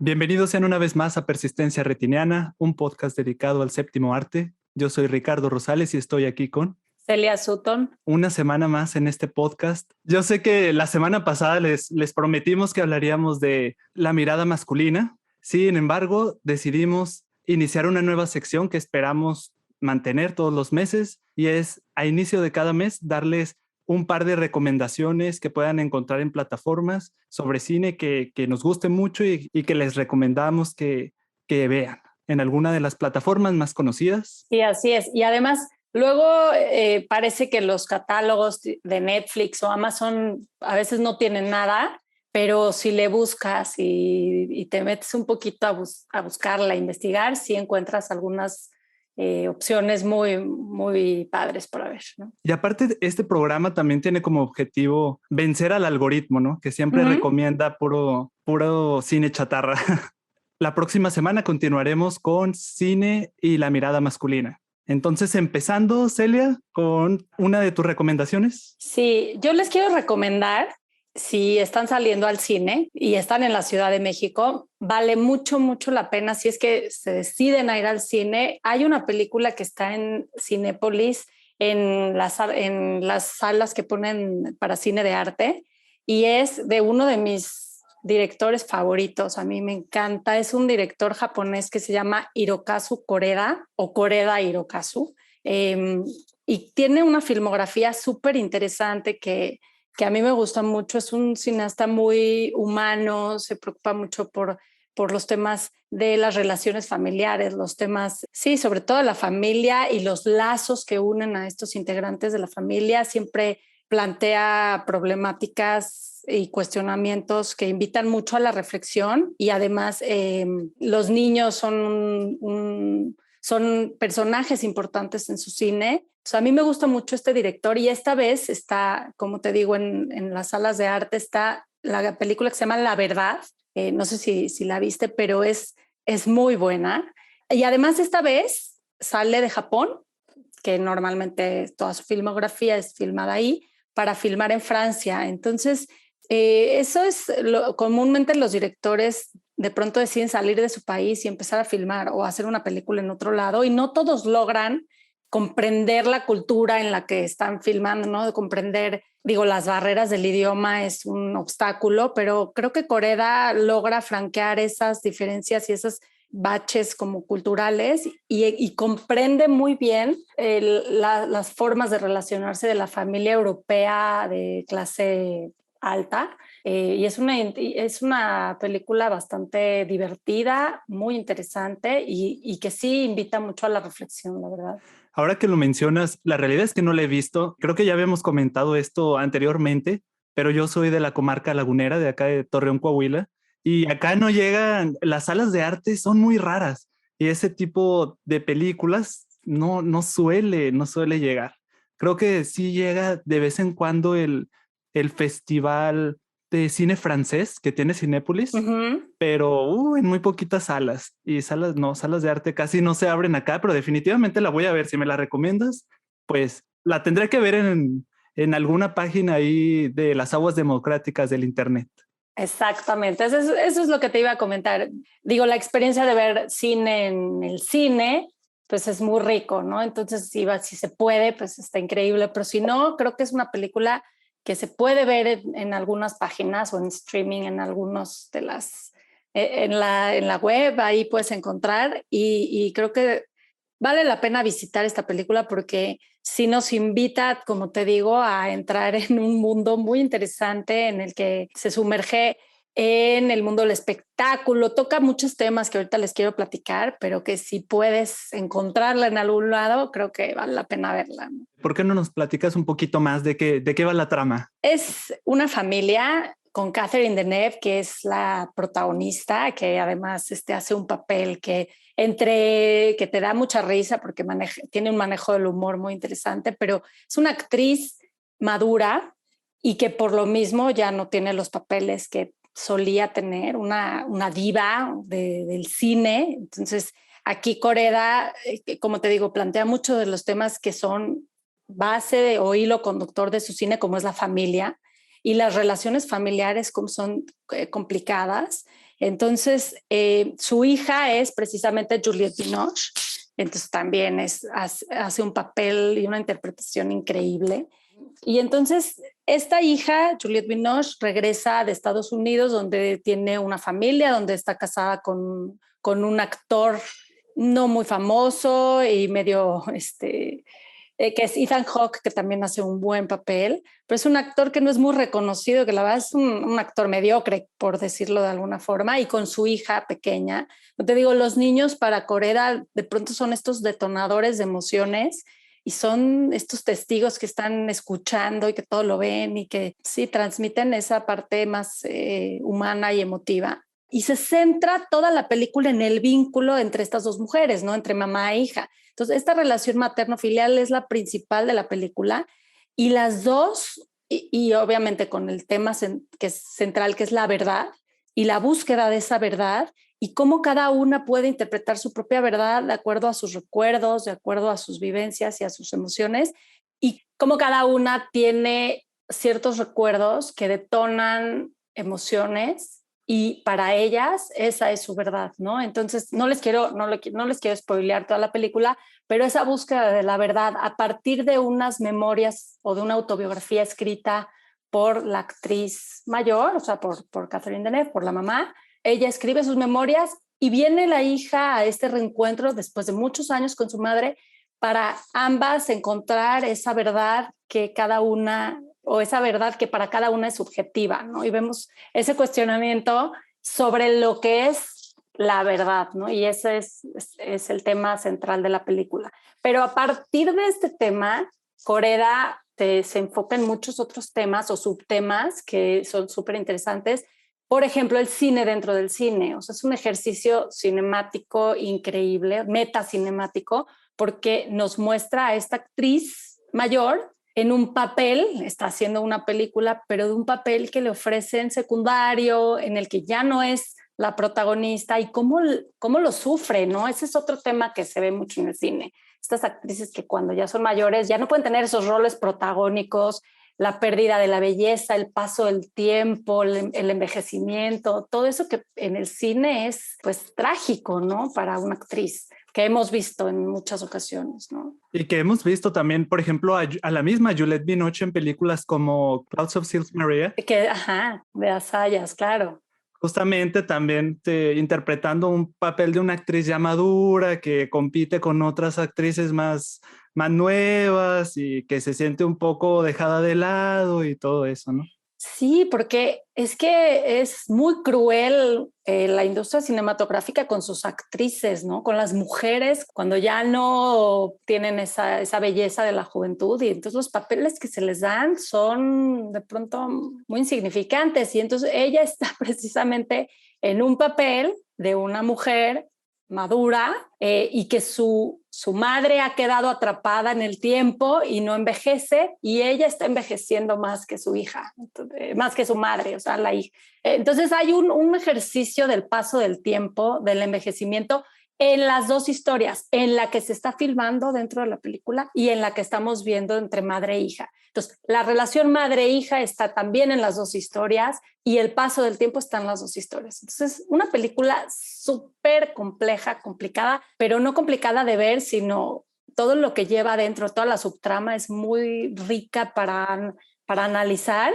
Bienvenidos sean una vez más a Persistencia Retiniana, un podcast dedicado al séptimo arte. Yo soy Ricardo Rosales y estoy aquí con Celia Sutton. una semana más en este podcast. Yo sé que la semana pasada les prometimos que hablaríamos de la mirada masculina. Sin embargo, decidimos iniciar una nueva sección que esperamos mantener todos los meses y es a inicio de cada mes darles un par de recomendaciones que puedan encontrar en plataformas sobre cine que nos guste mucho y que les recomendamos que vean en alguna de las plataformas más conocidas. Sí, así es. Y además, luego parece que los catálogos de Netflix o Amazon a veces no tienen nada, pero si le buscas y te metes un poquito a buscarla, a investigar, sí encuentras algunas opciones muy, muy padres para ver, ¿no? Y aparte, este programa también tiene como objetivo vencer al algoritmo, ¿no? Que siempre recomienda puro cine chatarra. La próxima semana continuaremos con cine y la mirada masculina. Entonces, empezando, Celia, con una de tus recomendaciones. Sí, yo les quiero recomendar, si están saliendo al cine y están en la Ciudad de México, vale mucho, mucho la pena. Si es que se deciden a ir al cine, hay una película que está en Cinépolis, en las salas que ponen para cine de arte, y es de uno de mis directores favoritos. A mí me encanta. Es un director japonés que se llama Hirokazu Koreda o Koreda Hirokazu. Y tiene una filmografía súper interesante que a mí me gusta mucho. Es un cineasta muy humano, se preocupa mucho por los temas de las relaciones familiares, los temas, sí, sobre todo la familia y los lazos que unen a estos integrantes de la familia. Siempre plantea problemáticas y cuestionamientos que invitan mucho a la reflexión y además los niños son personajes importantes en su cine. O sea, a mí me gusta mucho este director y esta vez está, como te digo, en las salas de arte está la película que se llama La Verdad. No sé si la viste, pero es muy buena. Y además esta vez sale de Japón, que normalmente toda su filmografía es filmada ahí, para filmar en Francia. Entonces, eso es comúnmente los directores de pronto deciden salir de su país y empezar a filmar o hacer una película en otro lado y no todos logran comprender la cultura en la que están filmando, ¿no? De comprender, digo, las barreras del idioma es un obstáculo, pero creo que Koreda logra franquear esas diferencias y esas baches como culturales y comprende muy bien las formas de relacionarse de la familia europea de clase alta. Y es una película bastante divertida, muy interesante y que sí invita mucho a la reflexión, la verdad. Ahora que lo mencionas, la realidad es que no la he visto. Creo que ya habíamos comentado esto anteriormente, pero yo soy de la comarca lagunera, de acá de Torreón, Coahuila, y acá no llegan, las salas de arte son muy raras y ese tipo de películas no suele llegar. Creo que sí llega de vez en cuando el festival de cine francés que tiene Cinépolis, pero en muy poquitas salas y salas de arte casi no se abren acá, pero definitivamente la voy a ver. Si me la recomiendas, pues la tendré que ver en alguna página ahí de las aguas democráticas del internet. Exactamente, eso es lo que te iba a comentar. Digo, la experiencia de ver cine en el cine, pues es muy rico, ¿no? Entonces, si se puede, pues está increíble, pero si no, creo que es una película que se puede ver en algunas páginas o en streaming, en algunos de las, en la web, ahí puedes encontrar y creo que vale la pena visitar esta película porque sí nos invita, como te digo, a entrar en un mundo muy interesante en el que se sumerge en el mundo del espectáculo, toca muchos temas que ahorita les quiero platicar, pero que si puedes encontrarla en algún lado, creo que vale la pena verla. ¿Por qué no nos platicas un poquito más de qué va la trama? Es una familia con Catherine Deneuve, que es la protagonista, que además hace un papel que te da mucha risa porque tiene un manejo del humor muy interesante, pero es una actriz madura y que por lo mismo ya no tiene los papeles que solía tener, una diva del cine. Entonces, aquí Koreda, como te digo, plantea muchos de los temas que son base o hilo conductor de su cine, como es la familia y las relaciones familiares como son complicadas Entonces, su hija es precisamente Juliette Binoche, entonces también hace un papel y una interpretación increíble. Y entonces esta hija, Juliette Binoche, regresa de Estados Unidos, donde tiene una familia, donde está casada con un actor no muy famoso y medio que es Ethan Hawke, que también hace un buen papel, pero es un actor que no es muy reconocido, que la verdad es un actor mediocre, por decirlo de alguna forma, y con su hija pequeña. No te digo, los niños para Coreda de pronto son estos detonadores de emociones y son estos testigos que están escuchando y que todo lo ven y que sí transmiten esa parte más humana y emotiva. Y se centra toda la película en el vínculo entre estas dos mujeres, ¿no? Entre mamá e hija. Entonces, esta relación materno-filial es la principal de la película y las dos, y obviamente con el tema que es central, que es la verdad y la búsqueda de esa verdad y cómo cada una puede interpretar su propia verdad de acuerdo a sus recuerdos, de acuerdo a sus vivencias y a sus emociones y cómo cada una tiene ciertos recuerdos que detonan emociones y para ellas esa es su verdad, ¿no? Entonces no les quiero spoilear toda la película, pero esa búsqueda de la verdad a partir de unas memorias o de una autobiografía escrita por la actriz mayor, o sea, por Catherine Deneuve, por la mamá, ella escribe sus memorias y viene la hija a este reencuentro después de muchos años con su madre para ambas encontrar esa verdad que cada una o esa verdad que para cada una es subjetiva, ¿no? Y vemos ese cuestionamiento sobre lo que es la verdad, ¿no? Y ese es el tema central de la película. Pero a partir de este tema, Coreda se enfoca en muchos otros temas o subtemas que son súper interesantes. Por ejemplo, el cine dentro del cine. O sea, es un ejercicio cinemático increíble, metacinemático, porque nos muestra a esta actriz mayor en un papel, está haciendo una película, pero de un papel que le ofrecen secundario, en el que ya no es la protagonista y cómo lo sufre, ¿no? Ese es otro tema que se ve mucho en el cine. Estas actrices que cuando ya son mayores ya no pueden tener esos roles protagónicos, la pérdida de la belleza, el paso del tiempo, el envejecimiento, todo eso que en el cine es pues trágico, ¿no? Para una actriz que hemos visto en muchas ocasiones, ¿no? Y que hemos visto también, por ejemplo, a la misma Juliette Binoche en películas como Clouds of Sils Maria. Ajá, de Asayas, claro. Justamente también interpretando un papel de una actriz ya madura que compite con otras actrices más nuevas y que se siente un poco dejada de lado y todo eso, ¿no? Sí, porque es que es muy cruel la industria cinematográfica con sus actrices, ¿no? Con las mujeres cuando ya no tienen esa belleza de la juventud y entonces los papeles que se les dan son de pronto muy insignificantes y entonces ella está precisamente en un papel de una mujer madura y que su madre ha quedado atrapada en el tiempo y no envejece y ella está envejeciendo más que su hija, más que su madre, o sea, la hija. Entonces hay un ejercicio del paso del tiempo, del envejecimiento en las dos historias, en la que se está filmando dentro de la película y en la que estamos viendo entre madre e hija. Entonces, la relación madre-hija está también en las dos historias y el paso del tiempo está en las dos historias. Entonces, una película súper compleja, complicada, pero no complicada de ver, sino todo lo que lleva adentro, toda la subtrama es muy rica para analizar,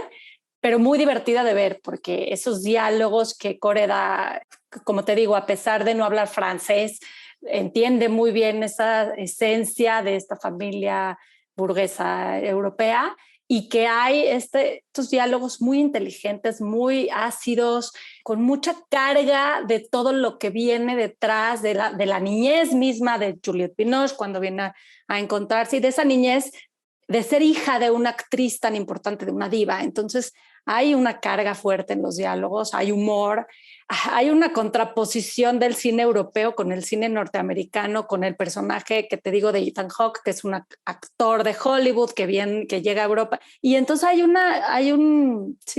pero muy divertida de ver, porque esos diálogos que Coreda, como te digo, a pesar de no hablar francés, entiende muy bien esa esencia de esta familia burguesa europea y que hay estos diálogos muy inteligentes, muy ácidos, con mucha carga de todo lo que viene detrás de la niñez misma de Juliette Binoche cuando viene a encontrarse y de esa niñez de ser hija de una actriz tan importante, de una diva. Entonces hay una carga fuerte en los diálogos, hay humor, hay una contraposición del cine europeo con el cine norteamericano, con el personaje que te digo de Ethan Hawke, que es un actor de Hollywood que llega a Europa. Y entonces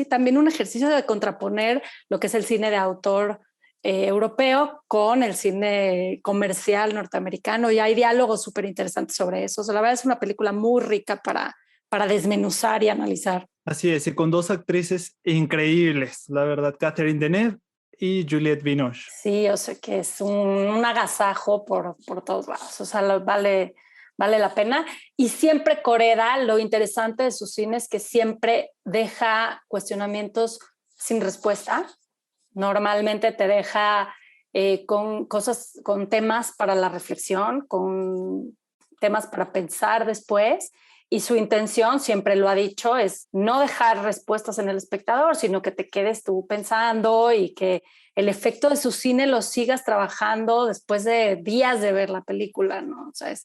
también un ejercicio de contraponer lo que es el cine de autor europeo con el cine comercial norteamericano y hay diálogos súper interesantes sobre eso. O sea, la verdad es una película muy rica para desmenuzar y analizar. Así es, y con dos actrices increíbles, la verdad, Catherine Deneuve y Juliette Binoche. Sí, o sea que es un agasajo por todos lados, o sea, vale la pena. Y siempre Koreda, lo interesante de su cine es que siempre deja cuestionamientos sin respuesta. Normalmente te deja con cosas, con temas para la reflexión, con temas para pensar después. Y su intención, siempre lo ha dicho, es no dejar respuestas en el espectador, sino que te quedes tú pensando y que el efecto de su cine lo sigas trabajando después de días de ver la película, ¿no? O sea,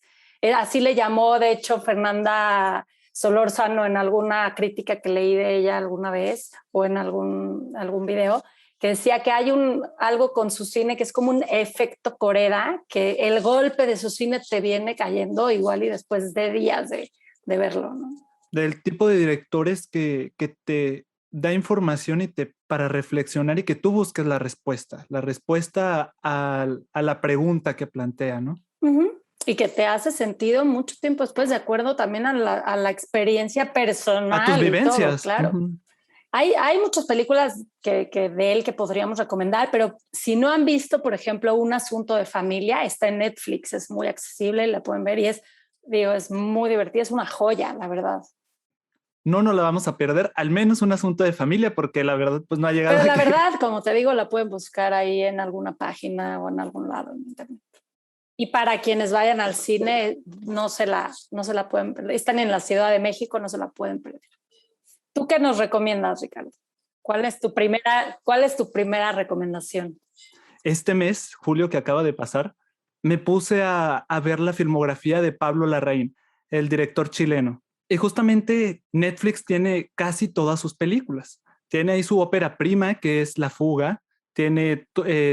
así le llamó, de hecho, Fernanda Solórzano en alguna crítica que leí de ella alguna vez o en algún video, que decía que hay algo con su cine que es como un efecto Koreda, que el golpe de su cine te viene cayendo igual y después de días de verlo, ¿no? Del tipo de directores que te da información para reflexionar y que tú busques la respuesta a la pregunta que plantea, ¿no? Uh-huh. Y que te hace sentido mucho tiempo después, de acuerdo también a la experiencia A tus personal y todo, vivencias. claro. Uh-huh. Hay muchas películas que de él que podríamos recomendar, pero si no han visto, por ejemplo, Un asunto de familia, está en Netflix, es muy accesible, la pueden ver y es muy divertida, es una joya, la verdad. No nos la vamos a perder, al menos un asunto de familia, porque la verdad pues no ha llegado Pero la aquí. verdad, como te digo, la pueden buscar ahí en alguna página o en algún lado en internet. Y para quienes vayan al cine, no se la pueden perder. Están en la Ciudad de México, no se la pueden perder. ¿Tú qué nos recomiendas, Ricardo? ¿Cuál es tu primera recomendación? Este mes, julio que acaba de pasar, me puse a ver la filmografía de Pablo Larraín, el director chileno. Y justamente Netflix tiene casi todas sus películas. Tiene ahí su ópera prima, que es La Fuga. Tiene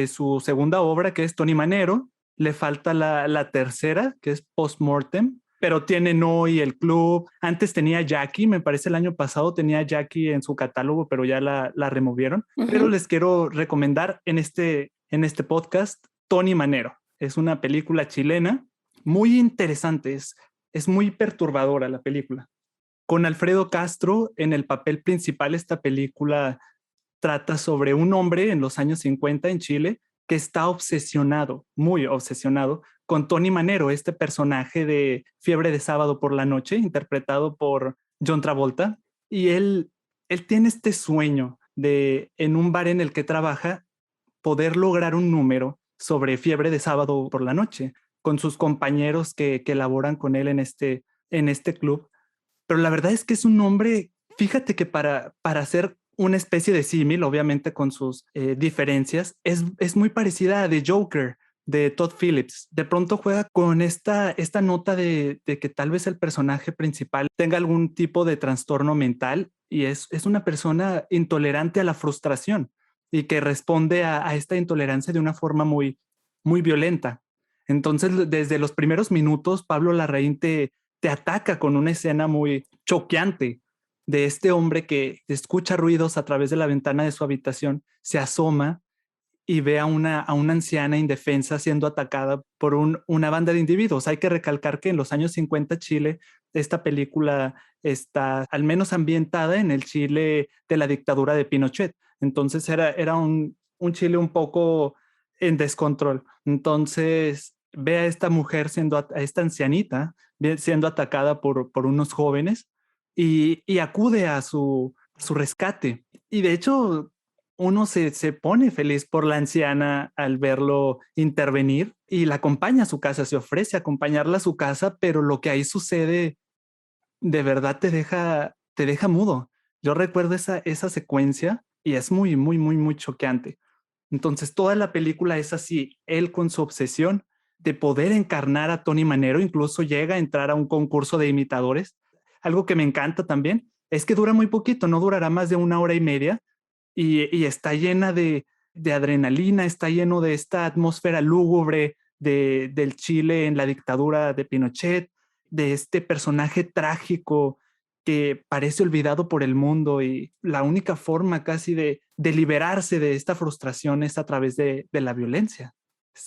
su segunda obra, que es Tony Manero. Le falta la tercera, que es Postmortem. Pero tiene No y El Club. Antes tenía Jackie, me parece el año pasado tenía Jackie en su catálogo, pero ya la removieron. Pero Uh-huh. les quiero recomendar en este podcast Tony Manero. Es una película chilena muy interesante. Es muy perturbadora la película. Con Alfredo Castro en el papel principal, esta película trata sobre un hombre en los años 50 en Chile que está obsesionado, muy obsesionado, con Tony Manero, este personaje de Fiebre de Sábado por la Noche, interpretado por John Travolta. Y él tiene este sueño de, en un bar en el que trabaja, poder lograr un número sobre Fiebre de Sábado por la Noche con sus compañeros que laboran con él en este club. Pero la verdad es que es un hombre, fíjate que para hacer una especie de símil, obviamente con sus diferencias, es muy parecida a The Joker de Todd Phillips. De pronto juega con esta nota de que tal vez el personaje principal tenga algún tipo de trastorno mental y es una persona intolerante a la frustración y que responde a esta intolerancia de una forma muy violenta. Entonces, desde los primeros minutos, Pablo Larraín te ataca con una escena muy choqueante de este hombre que escucha ruidos a través de la ventana de su habitación, se asoma y ve a una anciana indefensa siendo atacada por una banda de individuos. Hay que recalcar que en los años 50 Chile, esta película está al menos ambientada en el Chile de la dictadura de Pinochet. Entonces era un Chile un poco en descontrol. Entonces ve a esta mujer a esta ancianita siendo atacada por unos jóvenes y acude a su rescate. Y de hecho, uno se pone feliz por la anciana al verlo intervenir y la acompaña a su casa, se ofrece a acompañarla a su casa, pero lo que ahí sucede de verdad te deja mudo. Yo recuerdo esa secuencia y es muy choqueante. Entonces, toda la película es así, él con su obsesión de poder encarnar a Tony Manero, incluso llega a entrar a un concurso de imitadores. Algo que me encanta también es que dura muy poquito, no durará más de una hora y media y está llena de adrenalina, está lleno de esta atmósfera lúgubre del Chile en la dictadura de Pinochet, de este personaje trágico que parece olvidado por el mundo y la única forma casi de liberarse de esta frustración es a través de la violencia.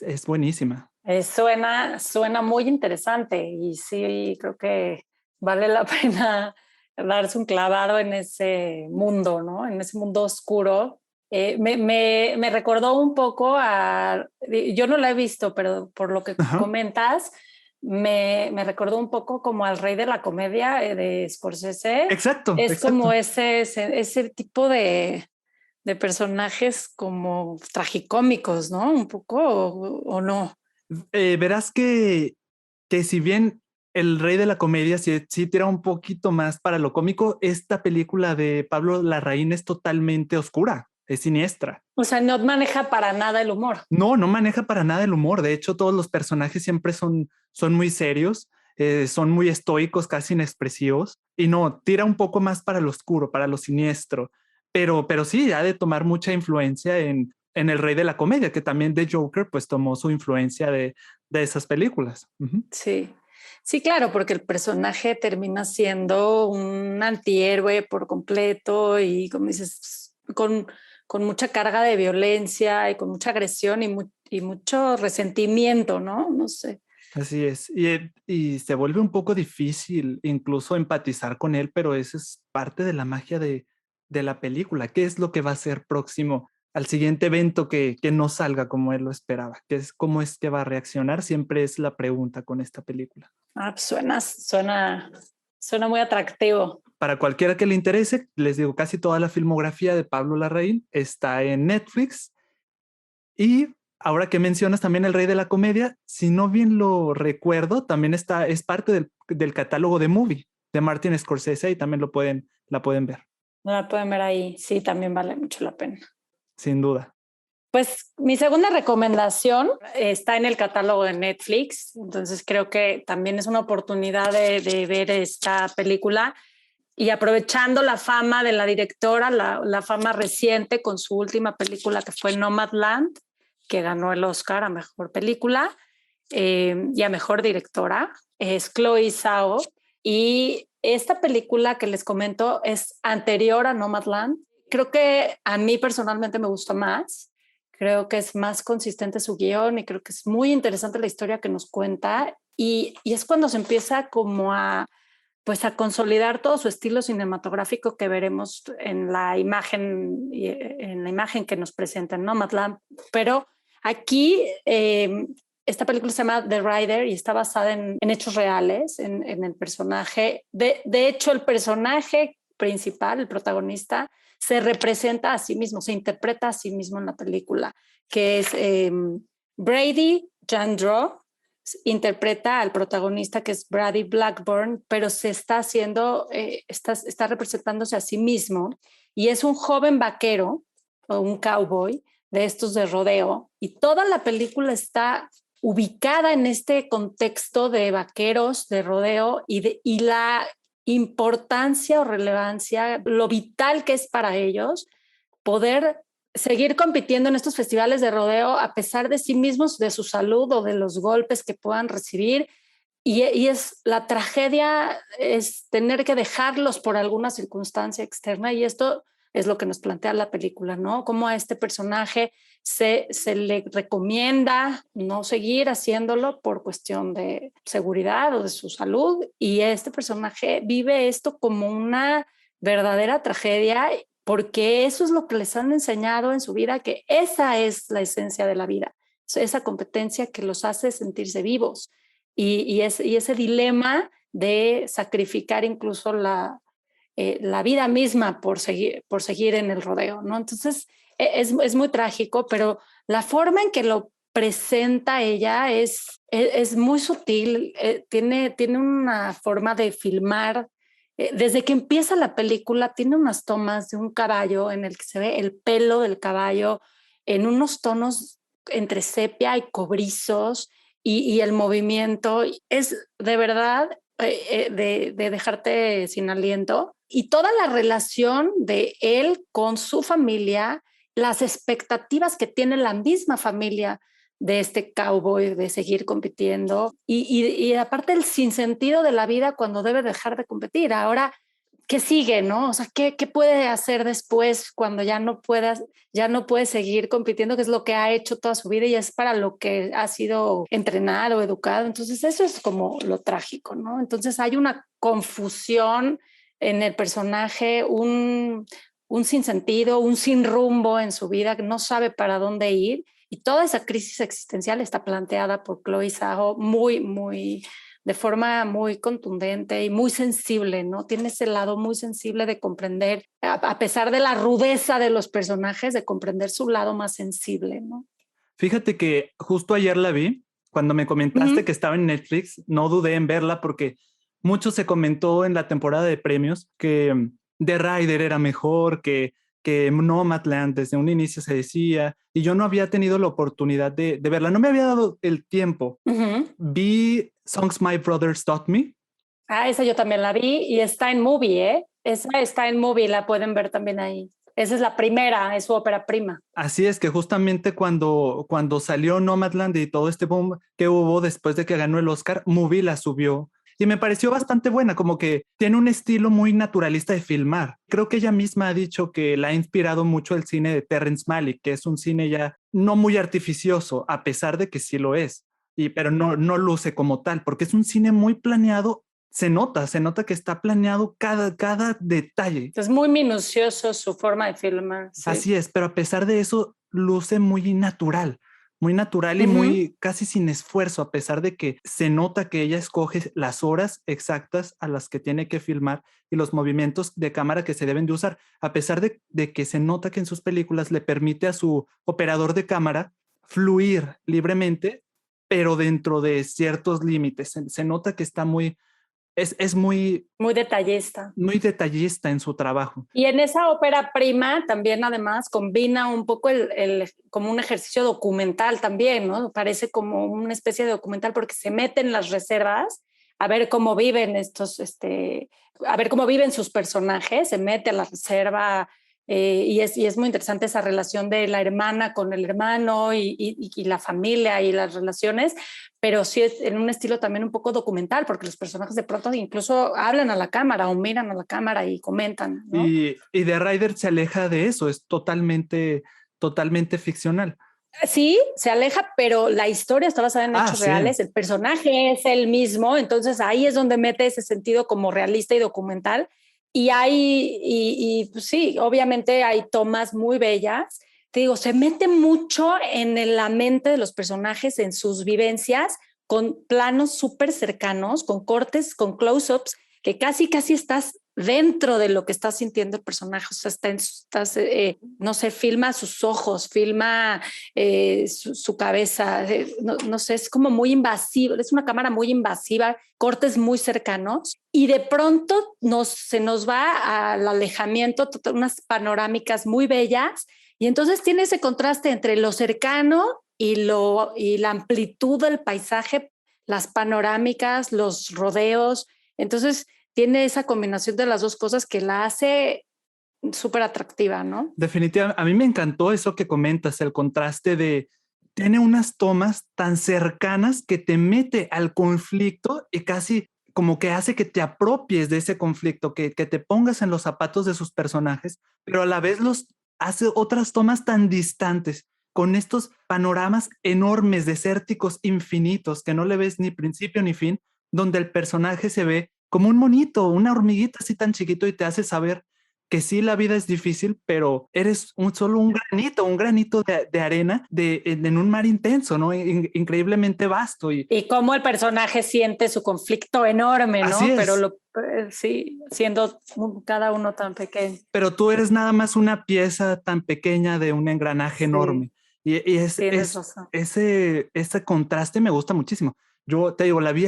Es buenísima. Suena muy interesante y sí, creo que vale la pena darse un clavado en ese mundo, ¿no? En ese mundo oscuro Me recordó un poco yo no la he visto, pero por lo que Ajá. comentas, me recordó un poco como al Rey de la Comedia de Scorsese. Exacto, Es como exacto. ese tipo de personajes como tragicómicos, ¿no? Un poco o no. Verás que si bien El Rey de la Comedia sí tira un poquito más para lo cómico, esta película de Pablo Larraín es totalmente oscura, es siniestra. O sea, no maneja para nada el humor. No, no maneja para nada el humor. De hecho, todos los personajes siempre son muy serios, son muy estoicos, casi inexpresivos. Y no, tira un poco más para lo oscuro, para lo siniestro. Pero sí, ha de tomar mucha influencia en El Rey de la Comedia, que también de Joker, pues tomó su influencia de esas películas. Ujú. Sí. Sí, claro, porque el personaje termina siendo un antihéroe por completo y, como dices, con mucha carga de violencia y con mucha agresión y mucho resentimiento, ¿no? No sé. Así es. Y se vuelve un poco difícil incluso empatizar con él, pero eso es parte de la magia de la película. ¿Qué es lo que va a ser próximo al siguiente evento que no salga como él lo esperaba? ¿Cómo es que va a reaccionar? Siempre es la pregunta con esta película. Ah, pues suena muy atractivo. Para cualquiera que le interese, les digo, casi toda la filmografía de Pablo Larraín está en Netflix. Y ahora que mencionas también El Rey de la Comedia, si no bien lo recuerdo, también es parte del catálogo de Movie de Martin Scorsese y también la pueden ver, No la pueden ver ahí. Sí, también vale mucho la pena. sin duda. Pues mi segunda recomendación está en el catálogo de Netflix, entonces creo que también es una oportunidad de ver esta película y aprovechando la fama de la directora, la fama reciente con su última película que fue Nomadland, que ganó el Oscar a Mejor Película y a Mejor Directora, es Chloe Zhao. Y esta película que les comento es anterior a Nomadland. Creo que a mí personalmente me gustó más. Creo que es más consistente su guión y creo que es muy interesante la historia que nos cuenta. Y es cuando se empieza como pues a consolidar todo su estilo cinematográfico que veremos en la imagen que nos presenta en Nomadland. Pero aquí esta película se llama The Rider y está basada en hechos reales, en el personaje. De hecho, el personaje principal, el protagonista, se representa a sí mismo, se interpreta a sí mismo en la película, que es Brady Jandro, interpreta al protagonista que es Brady Blackburn, pero se está haciendo, está representándose a sí mismo y es un joven vaquero o un cowboy de estos de rodeo y toda la película está ubicada en este contexto de vaqueros de rodeo y la importancia o relevancia, lo vital que es para ellos poder seguir compitiendo en estos festivales de rodeo a pesar de sí mismos, de su salud o de los golpes que puedan recibir. Y es la tragedia es tener que dejarlos por alguna circunstancia externa y esto es lo que nos plantea la película, ¿no? Cómo a este personaje se le recomienda no seguir haciéndolo por cuestión de seguridad o de su salud y este personaje vive esto como una verdadera tragedia porque eso es lo que les han enseñado en su vida, que esa es la esencia de la vida, esa competencia que los hace sentirse vivos y ese dilema de sacrificar incluso la vida misma por seguir en el rodeo, ¿no? Entonces es muy trágico, pero la forma en que lo presenta ella es muy sutil, tiene una forma de filmar. Desde que empieza la película, tiene unas tomas de un caballo en el que se ve el pelo del caballo en unos tonos entre sepia y cobrizos y el movimiento es de verdad de dejarte sin aliento y toda la relación de él con su familia, las expectativas que tiene la misma familia de este cowboy de seguir compitiendo y aparte el sinsentido de la vida cuando debe dejar de competir. Ahora, ¿qué sigue, no? O sea, ¿qué puede hacer después cuando ya no puede seguir compitiendo, que es lo que ha hecho toda su vida y es para lo que ha sido entrenado, educado? Entonces, eso es como lo trágico, ¿no? Entonces, hay una confusión en el personaje, un sinsentido, un sin rumbo en su vida, que no sabe para dónde ir. Y toda esa crisis existencial está planteada por Chloe Zhao de forma muy contundente y muy sensible, ¿no? Tiene ese lado muy sensible de comprender, a pesar de la rudeza de los personajes, de comprender su lado más sensible, ¿no? Fíjate que justo ayer la vi, cuando me comentaste que estaba en Netflix, no dudé en verla porque mucho se comentó en la temporada de premios que The Rider era mejor, que Nomadland desde un inicio se decía, y yo no había tenido la oportunidad de verla, no me había dado el tiempo. Vi Songs My Brothers Taught Me. Ah, esa yo también la vi y está en Movie, ¿eh? Esa está en Movie, la pueden ver también ahí. Esa es la primera, es su ópera prima. Así es que justamente cuando salió Nomadland y todo este boom que hubo después de que ganó el Oscar, Movie la subió y me pareció bastante buena, como que tiene un estilo muy naturalista de filmar. Creo que ella misma ha dicho que la ha inspirado mucho el cine de Terrence Malick, que es un cine ya no muy artificioso, a pesar de que sí lo es, pero no luce como tal, porque es un cine muy planeado. Se nota que está planeado cada detalle. Es muy minucioso su forma de filmar. Sí. Así es, pero a pesar de eso, luce muy natural y muy casi sin esfuerzo, a pesar de que se nota que ella escoge las horas exactas a las que tiene que filmar y los movimientos de cámara que se deben de usar, a pesar de que se nota que en sus películas le permite a su operador de cámara fluir libremente, pero dentro de ciertos límites. Se nota que está es muy detallista. muy detallista en su trabajo. Y en esa ópera prima también además combina un poco como un ejercicio documental también, ¿no? Parece como una especie de documental porque se mete en las reservas a ver cómo viven a ver cómo viven sus personajes, se mete a la reserva y es muy interesante esa relación de la hermana con el hermano y la familia y las relaciones, pero sí es en un estilo también un poco documental, porque los personajes de pronto incluso hablan a la cámara o miran a la cámara y comentan, ¿no? Y The Rider se aleja de eso, es totalmente ficcional. Sí, se aleja, pero la historia está basada en hechos reales, el personaje es el mismo, entonces ahí es donde mete ese sentido como realista y documental. Pues sí, obviamente hay tomas muy bellas. Te digo, se mete mucho en la mente de los personajes, en sus vivencias, con planos súper cercanos, con cortes, con close-ups, que casi estás dentro de lo que está sintiendo el personaje. O sea, no sé, filma sus ojos, filma su cabeza, no sé, es como muy invasivo, es una cámara muy invasiva, cortes muy cercanos y de pronto se nos va al alejamiento, unas panorámicas muy bellas y entonces tiene ese contraste entre lo cercano y la amplitud del paisaje, las panorámicas, los rodeos. Entonces tiene esa combinación de las dos cosas que la hace súper atractiva, ¿no? Definitivamente, a mí me encantó eso que comentas, el contraste tiene unas tomas tan cercanas que te mete al conflicto y casi como que hace que te apropies de ese conflicto, que te pongas en los zapatos de sus personajes, pero a la vez los hace otras tomas tan distantes, con estos panoramas enormes, desérticos, infinitos, que no le ves ni principio ni fin, donde el personaje se ve como un monito, una hormiguita así tan chiquito y te hace saber que sí, la vida es difícil, pero eres solo un granito de arena en un mar intenso, ¿no? Increíblemente vasto. Y cómo el personaje siente su conflicto enorme, así ¿no? es. Pero sí, siendo cada uno tan pequeño. Pero tú eres nada más una pieza tan pequeña de un engranaje enorme. Y tienes razón. ese contraste me gusta muchísimo. Yo te digo, la vi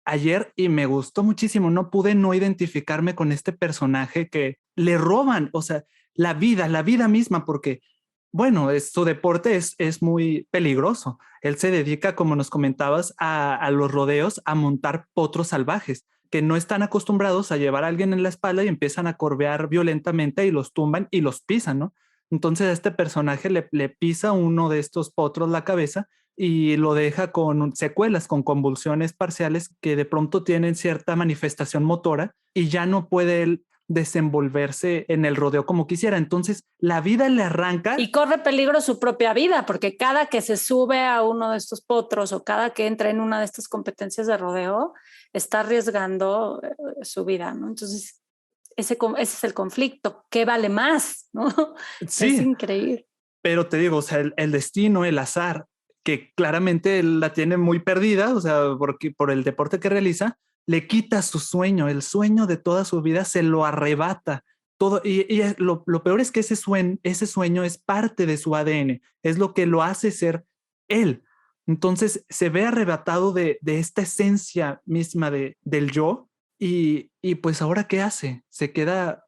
ayer y me gustó muchísimo. No pude no identificarme con este personaje que le roban, o sea, la vida misma, porque, bueno, su deporte es muy peligroso. Él se dedica, como nos comentabas, a los rodeos, a montar potros salvajes que no están acostumbrados a llevar a alguien en la espalda y empiezan a corvear violentamente y los tumban y los pisan, ¿no? Entonces a este personaje le pisa uno de estos potros la cabeza y lo deja con secuelas, con convulsiones parciales que de pronto tienen cierta manifestación motora y ya no puede él desenvolverse en el rodeo como quisiera. Entonces la vida le arranca. Y corre peligro su propia vida, porque cada que se sube a uno de estos potros o cada que entra en una de estas competencias de rodeo, está arriesgando su vida, ¿no? Entonces ese es el conflicto. ¿Qué vale más? ¿No? Sí, es increíble. pero te digo, o sea, el destino, el azar, que claramente él la tiene muy perdida, o sea, porque por el deporte que realiza, le quita su sueño, el sueño de toda su vida se lo arrebata. Todo, y lo peor es que ese sueño es parte de su ADN, es lo que lo hace ser él. Entonces se ve arrebatado de esta esencia misma del yo y pues ahora ¿qué hace? Se queda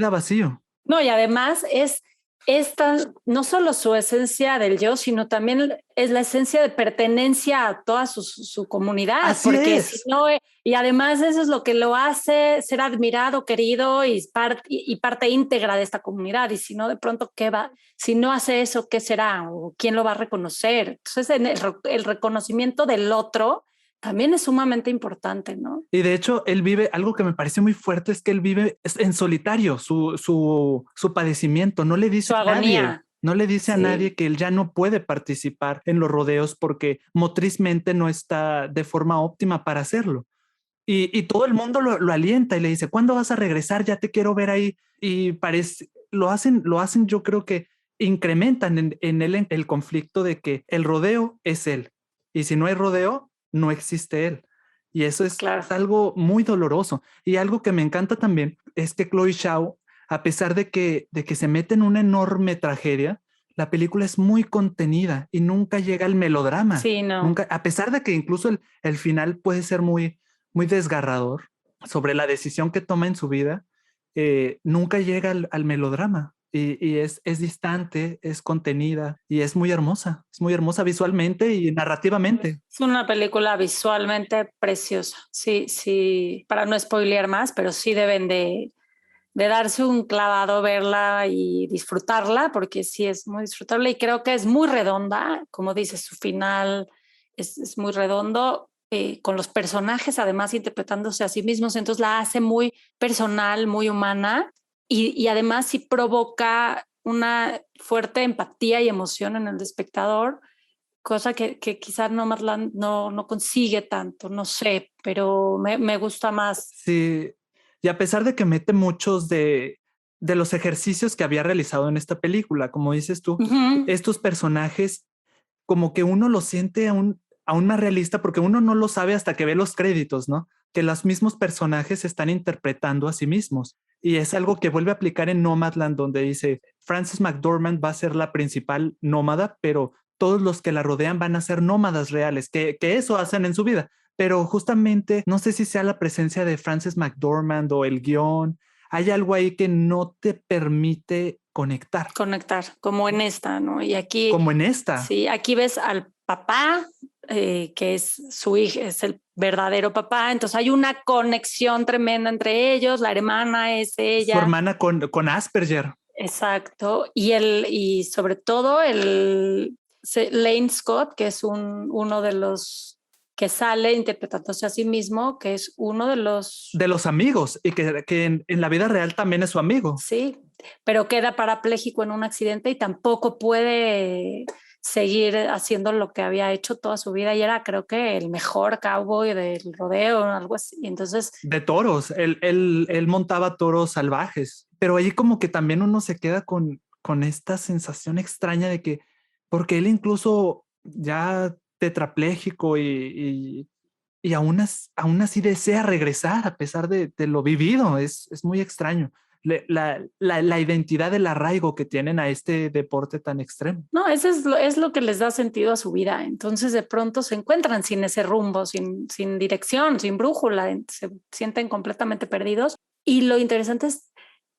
vacío. No, y además es esta, no solo su esencia del yo, sino también es la esencia de pertenencia a toda su comunidad, Así porque es. si no, y además eso es lo que lo hace ser admirado, querido y parte íntegra de esta comunidad, y si no, de pronto, ¿qué va? Si no hace eso, ¿qué será? ¿O quién lo va a reconocer? Entonces, el reconocimiento del otro también es sumamente importante, ¿no? Y de hecho, él vive, algo que me parece muy fuerte es que él vive en solitario su padecimiento. No le dice Su a nadie, agonía. no le dice a Sí, nadie que él ya no puede participar en los rodeos porque motrizmente no está de forma óptima para hacerlo. Y todo el mundo lo alienta y le dice, ¿cuándo vas a regresar? Ya te quiero ver ahí. Y parece, lo hacen, yo creo que incrementan en él el conflicto de que el rodeo es él. Y si no hay rodeo, no existe él. Y eso es claro. algo muy doloroso. Y algo que me encanta también es que Chloe Zhao, a pesar de que se mete en una enorme tragedia, la película es muy contenida y nunca llega al melodrama. Sí, no. Nunca, a pesar de que incluso el final puede ser muy desgarrador sobre la decisión que toma en su vida, nunca llega al melodrama. Y es distante, es contenida y es muy hermosa visualmente y narrativamente. Es una película visualmente preciosa. Sí, sí, para no spoilear más, pero sí deben de darse un clavado, verla y disfrutarla, porque sí es muy disfrutable y creo que es muy redonda, como dices, su final es muy redondo, con los personajes además interpretándose a sí mismos, entonces la hace muy personal, muy humana y además sí provoca una fuerte empatía y emoción en el espectador, cosa que quizás no consigue tanto, no sé, pero me gusta más. Sí, y a pesar de que mete muchos de los ejercicios que había realizado en esta película, como dices tú, Ujú. estos personajes como que uno lo siente aún más realista porque uno no lo sabe hasta que ve los créditos, ¿no? Que los mismos personajes se están interpretando a sí mismos. Y es algo que vuelve a aplicar en Nomadland, donde dice, Frances McDormand va a ser la principal nómada, pero todos los que la rodean van a ser nómadas reales, que eso hacen en su vida. Pero justamente, no sé si sea la presencia de Frances McDormand o el guión, hay algo ahí que no te permite conectar, Conectar, como en esta, ¿no? Y aquí, como en esta. sí, aquí ves al papá, que es su hijo, es el verdadero papá, entonces hay una conexión tremenda entre ellos, la hermana es Su ella, hermana con Asperger. exacto, y sobre todo Lane Scott, que es uno de los que sale interpretándose a sí mismo, que es uno de los. De los amigos y que en la vida real también es su amigo. Sí, pero queda parapléjico en un accidente y tampoco puede seguir haciendo lo que había hecho toda su vida y era creo que el mejor cowboy del rodeo o algo así. Entonces, De toros. Él montaba toros salvajes, pero ahí como que también uno se queda con esta sensación extraña de que, porque él incluso ya tetrapléjico y aún así desea regresar a pesar de lo vivido, es muy extraño. La identidad del arraigo que tienen a este deporte tan extremo. no, eso es lo que les da sentido a su vida. Entonces de pronto se encuentran sin ese rumbo, sin dirección, sin brújula, se sienten completamente perdidos. Y lo interesante es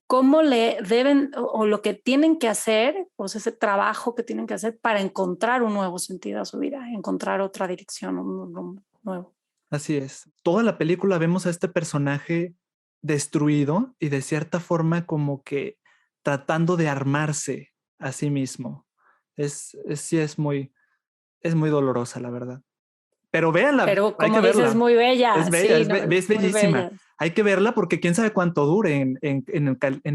cómo le deben o lo que tienen que hacer, o sea, ese trabajo que tienen que hacer para encontrar un nuevo sentido a su vida, encontrar otra dirección, un rumbo nuevo. Así es. Toda la película vemos a este personaje destruido y de cierta forma como que tratando de armarse a sí mismo. Sí es muy dolorosa, la verdad. Pero véanla, Pero hay que como dices, verla. muy Es bella, bella, sí, no, es muy bellísima. bella. Hay que verla porque quién sabe cuánto dure en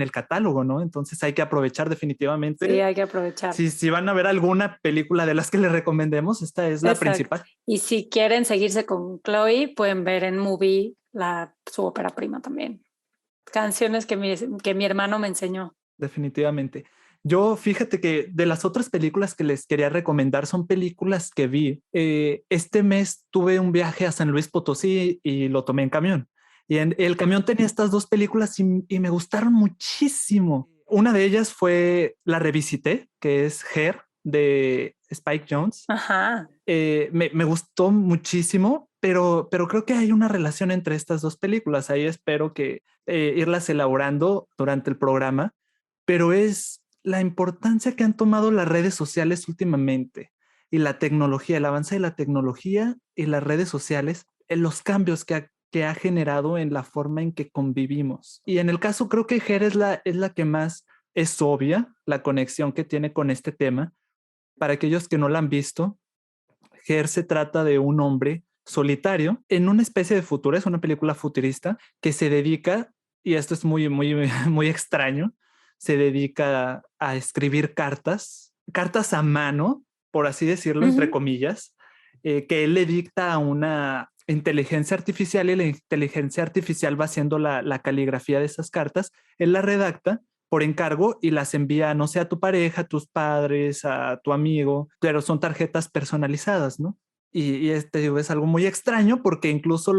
el catálogo, ¿no? Entonces hay que aprovechar Sí, definitivamente. hay que aprovechar. Si van a ver alguna película de las que les recomendemos, esta es la Exacto. principal. Y si quieren seguirse con Chloe, pueden ver en Movie su ópera prima también. canciones que mi hermano me enseñó. Definitivamente. Yo, fíjate que de las otras películas que les quería recomendar son películas que vi. Este mes tuve un viaje a San Luis Potosí y lo tomé en camión. Y en el camión tenía estas dos películas y me gustaron muchísimo. Una de ellas fue, la revisité, que es Her de Spike Jonze. Ajá. Me gustó muchísimo, pero creo que hay una relación entre estas dos películas. Ahí espero que irlas elaborando durante el programa, pero es la importancia que han tomado las redes sociales últimamente y la tecnología, el avance de la tecnología y las redes sociales, en los cambios que ha generado en la forma en que convivimos. Y en el caso creo que Her es la que más es obvia, la conexión que tiene con este tema. Para aquellos que no la han visto, Her se trata de un hombre solitario en una especie de futuro, es una película futurista que se dedica, y esto es muy extraño, se dedica a escribir cartas a mano, por así decirlo, entre comillas, que él le dicta a una inteligencia artificial y la inteligencia artificial va haciendo la caligrafía de esas cartas, él la redacta por encargo y las envía, no sé, a tu pareja, a tus padres, a tu amigo, pero son tarjetas personalizadas, ¿no? Y este digo, es algo muy extraño porque incluso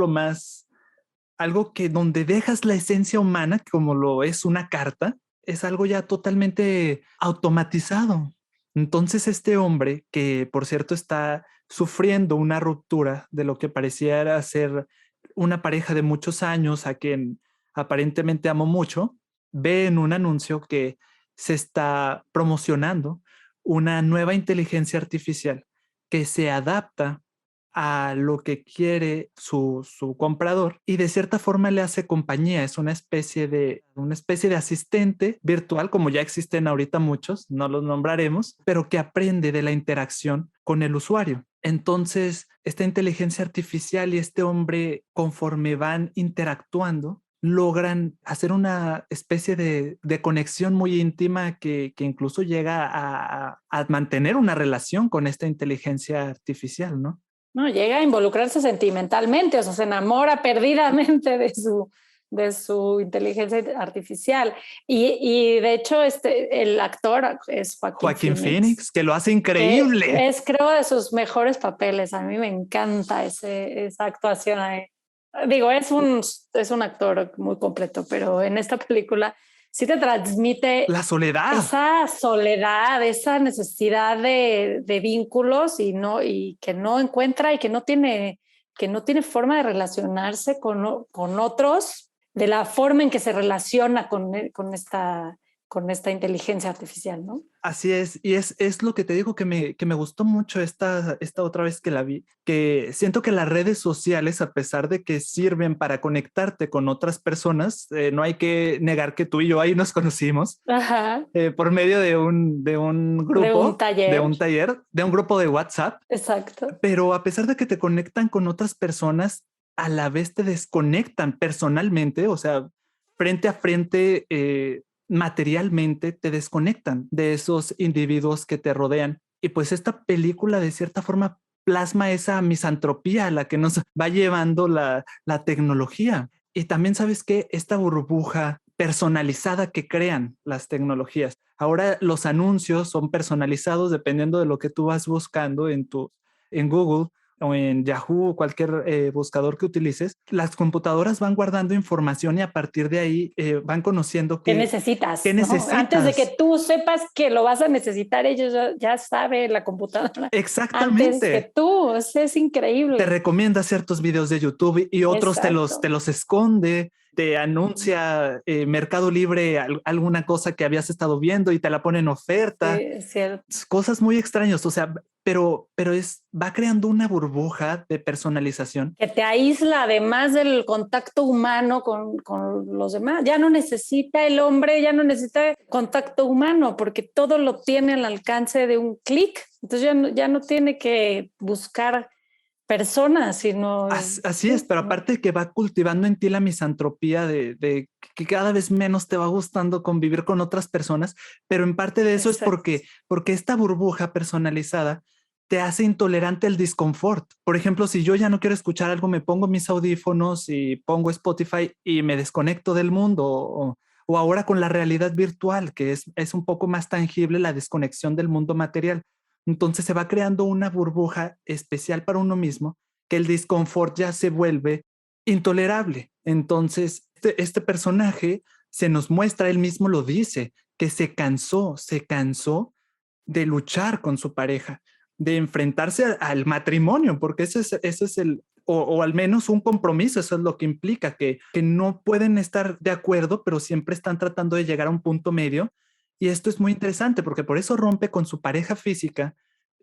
algo que donde dejas la esencia humana, como lo es una carta, es algo ya totalmente automatizado. Entonces este hombre, que por cierto está sufriendo una ruptura de lo que pareciera ser una pareja de muchos años a quien aparentemente amo mucho, ve en un anuncio que se está promocionando una nueva inteligencia artificial que se adapta a lo que quiere su comprador y de cierta forma le hace compañía. Es una especie de asistente virtual, como ya existen ahorita muchos, no los nombraremos, pero que aprende de la interacción con el usuario. Entonces, esta inteligencia artificial y este hombre, conforme van interactuando, logran hacer una especie de conexión muy íntima que incluso llega a mantener una relación con esta inteligencia artificial, ¿no? No, llega a involucrarse sentimentalmente, o sea, se enamora perdidamente de su inteligencia artificial. Y de hecho, el actor es Joaquín Phoenix, que lo hace increíble. Es, creo, de sus mejores papeles. A mí me encanta esa actuación ahí. Digo, es un actor muy completo, pero en esta película sí te transmite la soledad. Esa soledad, esa necesidad de vínculos y que no encuentra y que no tiene forma de relacionarse con otros de la forma en que se relaciona con esta inteligencia artificial, ¿no? Así es, y es lo que te digo que me gustó mucho esta otra vez que la vi, que siento que las redes sociales, a pesar de que sirven para conectarte con otras personas, no hay que negar que tú y yo ahí nos conocimos. Ajá. Por medio de un grupo, de un taller, de un grupo de WhatsApp. Exacto. Pero a pesar de que te conectan con otras personas, a la vez te desconectan personalmente, o sea, frente a frente, materialmente te desconectan de esos individuos que te rodean. Y pues esta película de cierta forma plasma esa misantropía a la que nos va llevando la tecnología. Y también sabes que esta burbuja personalizada que crean las tecnologías. Ahora los anuncios son personalizados dependiendo de lo que tú vas buscando en Google o en Yahoo o cualquier buscador que utilices. Las computadoras van guardando información y a partir de ahí van conociendo qué necesitas. ¿Qué necesitas? ¿No? Antes de que tú sepas que lo vas a necesitar, ellos ya sabe la computadora. Exactamente. Antes que tú, es increíble. Te recomienda ciertos videos de YouTube y otros te los esconde. Te anuncia Mercado Libre alguna cosa que habías estado viendo y te la pone en oferta. Sí, es cierto. Cosas muy extrañas, o sea, pero va creando una burbuja de personalización. Que te aísla además del contacto humano con los demás. Ya no necesita el hombre, ya no necesita contacto humano porque todo lo tiene al alcance de un clic. Entonces ya no tiene que buscar personas, sino... Así es, pero aparte que va cultivando en ti la misantropía de que cada vez menos te va gustando convivir con otras personas, pero en parte de eso es porque esta burbuja personalizada te hace intolerante al disconfort. Por ejemplo, si yo ya no quiero escuchar algo, me pongo mis audífonos y pongo Spotify y me desconecto del mundo. O ahora con la realidad virtual, que es un poco más tangible la desconexión del mundo material. Entonces se va creando una burbuja especial para uno mismo que el disconfort ya se vuelve intolerable. Entonces, este personaje se nos muestra, él mismo lo dice, que se cansó de luchar con su pareja, de enfrentarse al matrimonio, porque ese es o al menos un compromiso, eso es lo que implica, que no pueden estar de acuerdo, pero siempre están tratando de llegar a un punto medio. Y esto es muy interesante porque por eso rompe con su pareja física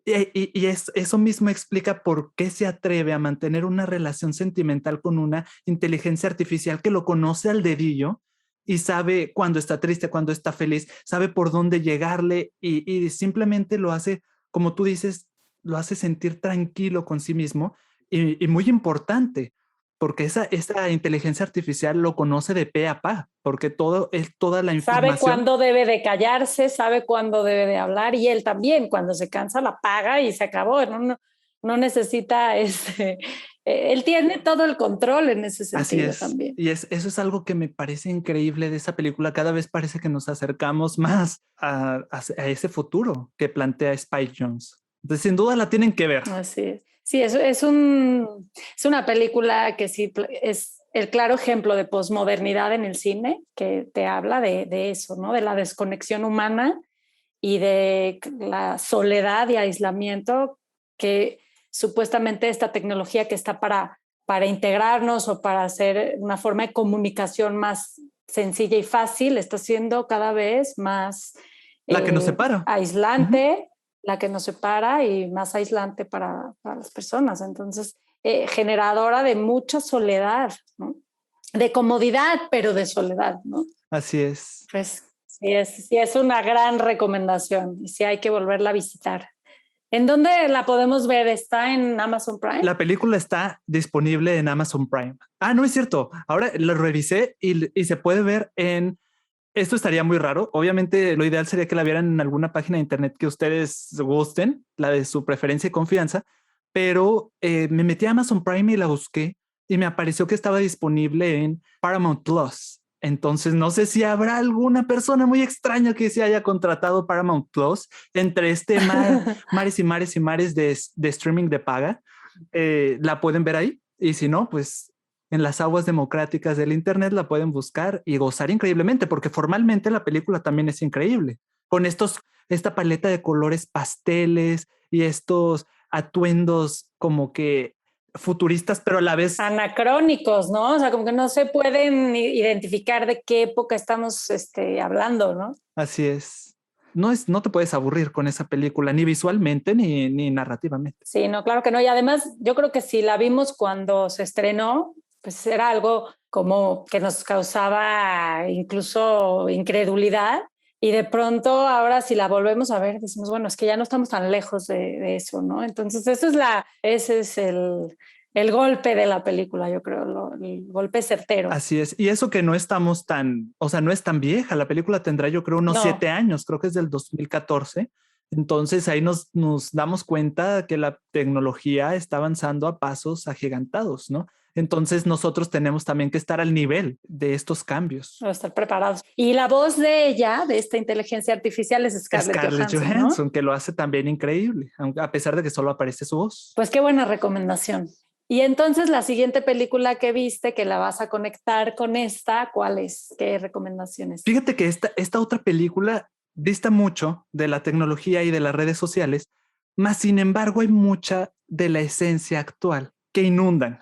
eso mismo explica por qué se atreve a mantener una relación sentimental con una inteligencia artificial que lo conoce al dedillo y sabe cuando está triste, cuando está feliz, sabe por dónde llegarle y simplemente lo hace, como tú dices, lo hace sentir tranquilo con sí mismo y muy importante, porque esa inteligencia artificial lo conoce de pe a pa, porque toda la Sabe información. cuándo debe de callarse, sabe cuándo debe de hablar y él también, cuando se cansa la paga y se acabó, no necesita él tiene todo el control en ese Así sentido es. también. Y eso es algo que me parece increíble de esa película. Cada vez parece que nos acercamos más a ese futuro que plantea Spike Jonze. Entonces, sin duda la tienen que ver. Así es. Sí, es una película que sí es el claro ejemplo de posmodernidad en el cine, que te habla de eso, ¿no? De la desconexión humana y de la soledad y aislamiento que supuestamente esta tecnología que está para integrarnos o para hacer una forma de comunicación más sencilla y fácil, está siendo cada vez más La que nos separa. aislante, la que nos separa y más aislante para las personas. Entonces, generadora de mucha soledad, ¿no? De comodidad, pero de soledad, ¿no? Así es. Pues sí es una gran recomendación y sí hay que volverla a visitar. ¿En dónde la podemos ver? ¿Está en Amazon Prime? La película está disponible en Amazon Prime. Ah, no es cierto. Ahora lo revisé y se puede ver en. Esto estaría muy raro. Obviamente, lo ideal sería que la vieran en alguna página de internet que ustedes gusten, la de su preferencia y confianza. Pero me metí a Amazon Prime y la busqué y me apareció que estaba disponible en Paramount Plus. Entonces, no sé si habrá alguna persona muy extraña que se haya contratado Paramount Plus entre mares y mares y mares de streaming de paga. La pueden ver ahí. Y si no, pues en las aguas democráticas del Internet la pueden buscar y gozar increíblemente, porque formalmente la película también es increíble, con esta paleta de colores pasteles y estos atuendos como que futuristas, pero a la vez Anacrónicos, ¿no? O sea, como que no se pueden identificar de qué época estamos hablando, ¿no? así es. No te puedes aburrir con esa película, ni visualmente ni narrativamente. Sí, no, claro que no. Y además, yo creo que si la vimos cuando se estrenó, pues era algo como que nos causaba incluso incredulidad. Y de pronto, ahora si la volvemos a ver, decimos, bueno, es que ya no estamos tan lejos de eso, ¿no? Entonces, ese es el golpe de la película, yo creo, el golpe certero. Así es. Y eso que no estamos o sea, no es tan vieja. La película tendrá, yo creo, unos No, 7 años, creo que es del 2014. Entonces ahí nos damos cuenta que la tecnología está avanzando a pasos agigantados, ¿no? Entonces nosotros tenemos también que estar al nivel de estos cambios. estar preparados. Y la voz de ella, de esta inteligencia artificial, es Scarlett Scarlett Johansson, ¿no? Johansson, que lo hace también increíble, a pesar de que solo aparece su voz. Pues qué buena recomendación. Y entonces la siguiente película que viste, que la vas a conectar con esta, ¿cuál es? ¿Qué recomendaciones? Fíjate que esta otra película dista mucho de la tecnología y de las redes sociales, más sin embargo hay mucha de la esencia actual que inundan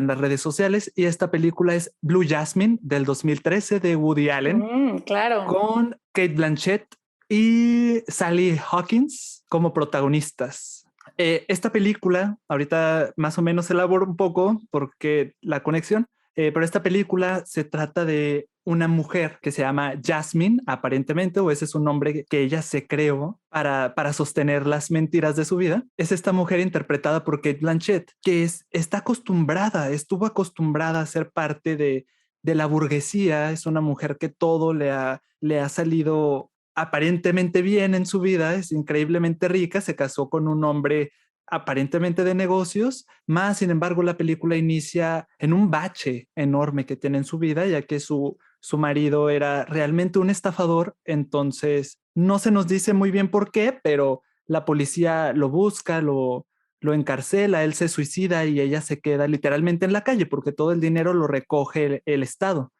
las redes sociales y esta película es Blue Jasmine del 2013 de Woody Allen Claro. con Kate Blanchett y Sally Hawkins como protagonistas. Esta película, ahorita más o menos elaboro un poco porque la conexión, pero esta película se trata de una mujer que se llama Jasmine, aparentemente, o ese es un nombre que ella se creó para sostener las mentiras de su vida. Es esta mujer interpretada por Kate Blanchett, que estuvo acostumbrada a ser parte de la burguesía, es una mujer que todo le ha salido aparentemente bien en su vida, es increíblemente rica, se casó con un hombre aparentemente de negocios, más sin embargo la película inicia en un bache enorme que tiene en su vida, ya que su marido era realmente un estafador. Entonces no se nos dice muy bien por qué, pero la policía lo busca, lo encarcela, él se suicida y ella se queda literalmente en la calle porque todo el dinero lo recoge el Estado.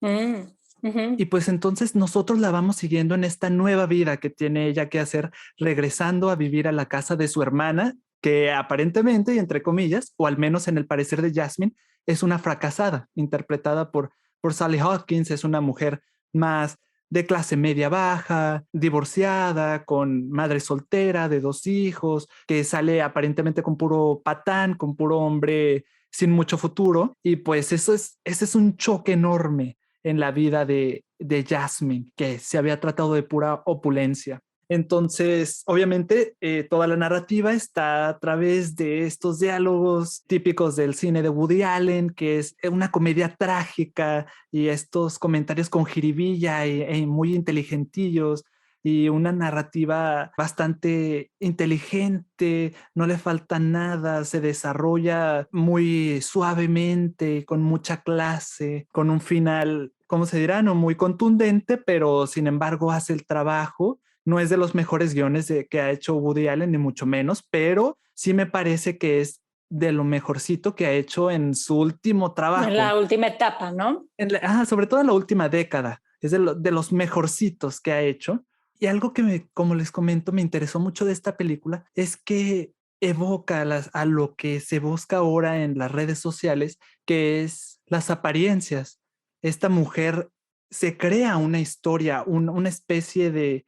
Y pues entonces nosotros la vamos siguiendo en esta nueva vida que tiene ella que hacer, regresando a vivir a la casa de su hermana, que aparentemente, y entre comillas, o al menos en el parecer de Jasmine, es una fracasada, interpretada por Sally Hawkins. Es una mujer más de clase media baja, divorciada, con madre soltera de 2 hijos, que sale aparentemente con puro patán, con puro hombre sin mucho futuro. Y pues ese es un choque enorme en la vida de Jasmine, que se había tratado de pura opulencia. Entonces, obviamente, toda la narrativa está a través de estos diálogos típicos del cine de Woody Allen, que es una comedia trágica, y estos comentarios con jiribilla y muy inteligentillos, y una narrativa bastante inteligente, no le falta nada, se desarrolla muy suavemente, con mucha clase, con un final, ¿cómo se dirá? No muy contundente, pero sin embargo hace el trabajo. No es de los mejores guiones que ha hecho Woody Allen, ni mucho menos, pero sí me parece que es de lo mejorcito que ha hecho en su último trabajo. En la última etapa, ¿no? Sobre todo en la última década. Es de los mejorcitos que ha hecho. Y algo que, como les comento, me interesó mucho de esta película es que evoca a lo que se busca ahora en las redes sociales, que es las apariencias. Esta mujer se crea una historia, una especie de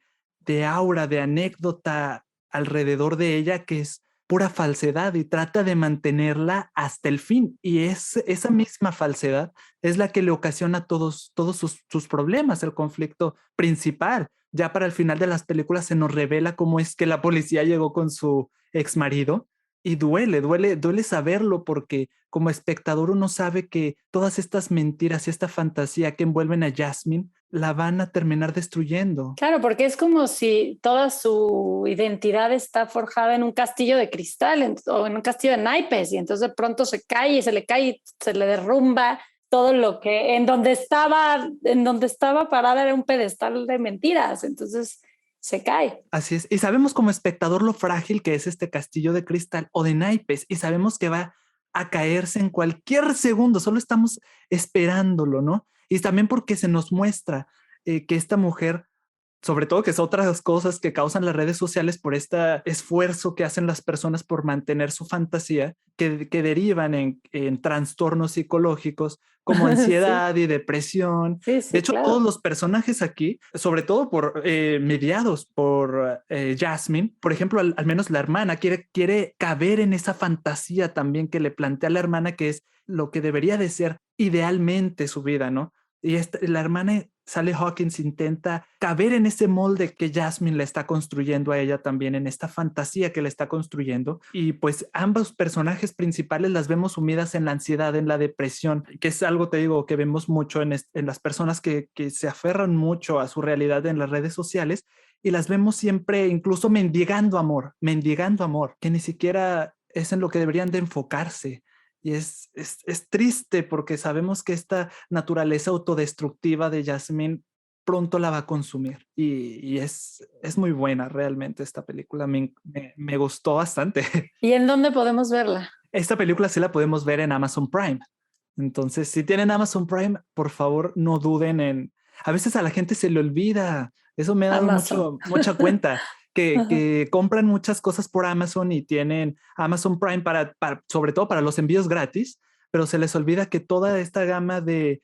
aura, de anécdota alrededor de ella que es pura falsedad, y trata de mantenerla hasta el fin. Y esa misma falsedad es la que le ocasiona todos sus problemas, el conflicto principal. Ya para el final de las películas se nos revela cómo es que la policía llegó con su ex marido, y duele saberlo, porque como espectador uno sabe que todas estas mentiras y esta fantasía que envuelven a Jasmine la van a terminar destruyendo. Claro, porque es como si toda su identidad está forjada en un castillo de cristal o en un castillo de naipes, y entonces de pronto se cae y se le cae y se le derrumba todo lo que en donde estaba parada era un pedestal de mentiras, entonces se cae. Así es, y sabemos como espectador lo frágil que es este castillo de cristal o de naipes, y sabemos que va a caerse en cualquier segundo, solo estamos esperándolo, ¿no? Y también porque se nos muestra que esta mujer, sobre todo, que es otras cosas que causan las redes sociales por este esfuerzo que hacen las personas por mantener su fantasía, que derivan en trastornos psicológicos como ansiedad Sí. y depresión. Sí, De sí, hecho, claro. todos los personajes aquí, sobre todo mediados por Jasmine, por ejemplo, al menos la hermana quiere caber en esa fantasía también que le plantea la hermana, que es lo que debería de ser idealmente su vida, ¿no? Y la hermana Sally Hawkins intenta caber en ese molde que Jasmine le está construyendo a ella también, en esta fantasía que le está construyendo. Y pues ambos personajes principales las vemos sumidas en la ansiedad, en la depresión, que es algo, te digo, que vemos mucho en las personas que se aferran mucho a su realidad en las redes sociales, y las vemos siempre incluso mendigando amor, que ni siquiera es en lo que deberían de enfocarse. Y es triste, porque sabemos que esta naturaleza autodestructiva de Jasmine pronto la va a consumir. Y es muy buena realmente esta película. Me gustó bastante. ¿Y en dónde podemos verla? Esta película sí la podemos ver en Amazon Prime. Entonces, si tienen Amazon Prime, por favor, no duden en... A veces a la gente se le olvida. Eso me ha dado Amazon. mucha cuenta. Que compran muchas cosas por Amazon y tienen Amazon Prime sobre todo para los envíos gratis, pero se les olvida que toda esta gama de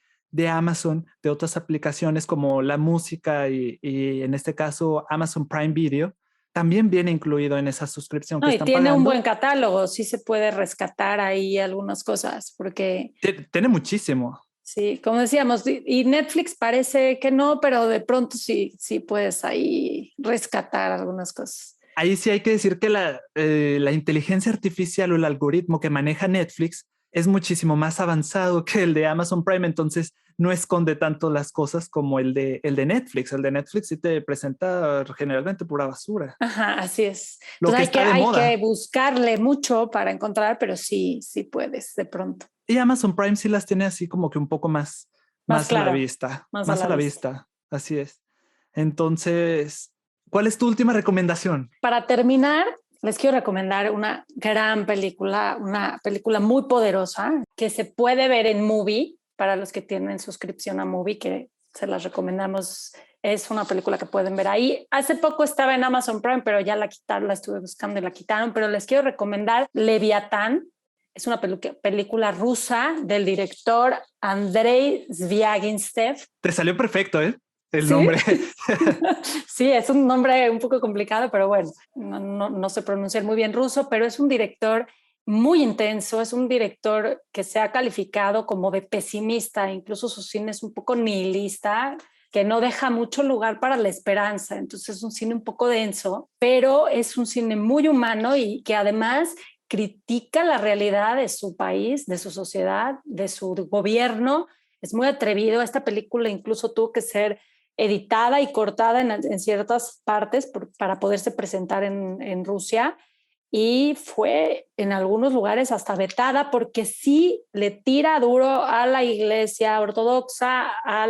Amazon, de otras aplicaciones como la música y en este caso Amazon Prime Video, también viene incluido en esa suscripción que No, y están tiene un buen pagando. catálogo, sí se puede rescatar ahí algunas cosas, porque Tiene muchísimo. sí, como decíamos, y Netflix parece que no, pero de pronto sí puedes ahí rescatar algunas cosas. Ahí sí hay que decir que la inteligencia artificial o el algoritmo que maneja Netflix es muchísimo más avanzado que el de Amazon Prime, entonces no esconde tanto las cosas como el de Netflix. El de Netflix sí te presenta generalmente pura basura. Ajá, así es. Lo Entonces que está de hay que moda. buscarle mucho para encontrar, pero sí, sí puedes de pronto. Y Amazon Prime sí las tiene así como que un poco más, Más más a la claro, vista, más a más a la la vista. vista. Así es. Entonces, ¿cuál es tu última recomendación? Para terminar, les quiero recomendar una gran película, una película muy poderosa que se puede ver en Movie para los que tienen suscripción a Movie, que se las recomendamos. Es una película que pueden ver ahí. Hace poco estaba en Amazon Prime, pero ya la quitaron, la estuve buscando y la quitaron, pero les quiero recomendar Leviatán. Es una película rusa del director Andrei Zvyagintsev. Te salió perfecto, ¿eh? El ¿Sí? nombre. Sí, es un nombre un poco complicado, pero bueno, no sé pronunciar muy bien ruso, pero es un director muy intenso, es un director que se ha calificado como de pesimista, incluso su cine es un poco nihilista, que no deja mucho lugar para la esperanza, entonces es un cine un poco denso, pero es un cine muy humano y que además critica la realidad de su país, de su sociedad, de su gobierno. Es muy atrevido. Esta película incluso tuvo que ser editada y cortada en ciertas partes para poderse presentar en Rusia y fue en algunos lugares hasta vetada porque sí le tira duro a la iglesia ortodoxa, a